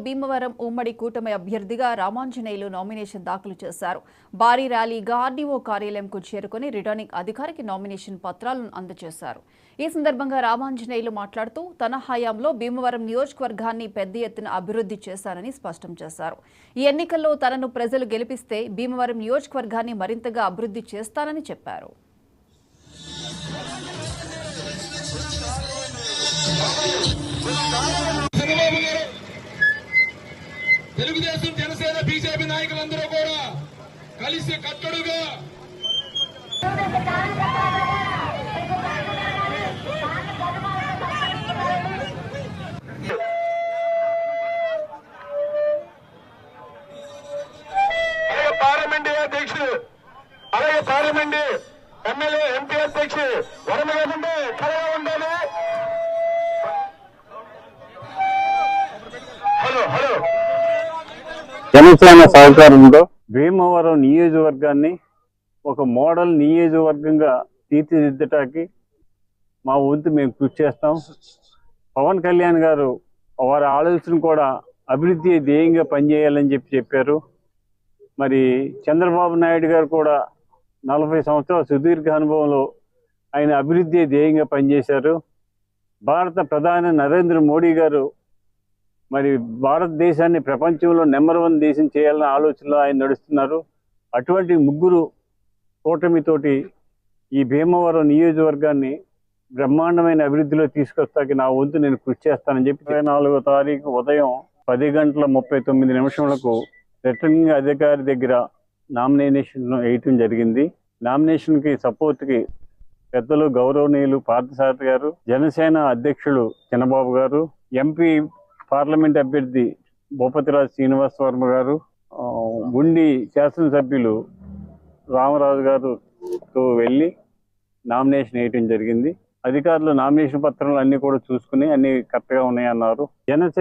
భీమవరం ఉమ్మడి కూటమి అభ్యర్థిగా రామాంజనేయులు నామినేషన్ దాఖలు చేశారు. భారీ ర్యాలీగా ఆర్డీఓ కార్యాలయంకు చేరుకుని రిటర్నింగ్ అధికారికి నామినేషన్ పత్రాలను అందజేశారు. ఈ సందర్భంగా రామాంజనేయులు మాట్లాడుతూ తన హయాంలో భీమవరం నియోజకవర్గాన్ని పెద్ద ఎత్తున అభివృద్ధి చేశారని స్పష్టం చేశారు. ఈ ఎన్నికల్లో తనను ప్రజలు గెలిపిస్తే భీమవరం నియోజకవర్గాన్ని మరింతగా అభివృద్ధి చేస్తానని చెప్పారు. తెలుగుదేశం జనసేన బీజేపీ నాయకులందరూ కూడా కలిసి కట్టడుగా పార్లమెంట్ అధ్యక్షుడు అలాగే పార్లమెంట్ ఎమ్మెల్యే ఎంపీ అధ్యక్షుడు వరమగానే త్వరగా ఉండాలి. జనసేన సహకారంలో భీమవరం నియోజకవర్గాన్ని ఒక మోడల్ నియోజకవర్గంగా తీర్చిదిద్దటానికి మా వంతు మేము కృషి చేస్తాం. పవన్ కళ్యాణ్ గారు వారి ఆలోచన కూడా అభివృద్ధి ధ్యేయంగా పనిచేయాలని చెప్పారు. మరి చంద్రబాబు నాయుడు గారు కూడా 40 సంవత్సరాల సుదీర్ఘ అనుభవంలో ఆయన అభివృద్ధి ధ్యేయంగా పనిచేశారు. భారత ప్రధాని నరేంద్ర మోడీ గారు మరి భారతదేశాన్ని ప్రపంచంలో నెంబర్ 1 దేశం చేయాలన్న ఆలోచనలో ఆయన నడుస్తున్నారు. అటువంటి ముగ్గురు కూటమితోటి ఈ భీమవరం నియోజకవర్గాన్ని బ్రహ్మాండమైన అభివృద్ధిలో తీసుకొస్తాకి నా వంతు నేను కృషి చేస్తానని చెప్పి 24వ తారీఖు ఉదయం 10:39 రిటర్నింగ్ అధికారి దగ్గర నామినేషన్ వేయటం జరిగింది. నామినేషన్కి సపోర్ట్కి పెద్దలు గౌరవనీయులు పార్థసారథి గారు, జనసేన అధ్యక్షులు చిన్నబాబు గారు, ఎంపీ పార్లమెంట్ అభ్యర్థి భూపతిరాజు శ్రీనివాస్ వర్మ గారు, గుండి శాసనసభ్యులు రామరాజు గారుతో వెళ్ళి నామినేషన్ వేయటం జరిగింది. అధికారులు నామినేషన్ పత్రాలు అన్ని కూడా చూసుకుని అన్ని కరెక్ట్గా ఉన్నాయన్నారు. జనసేన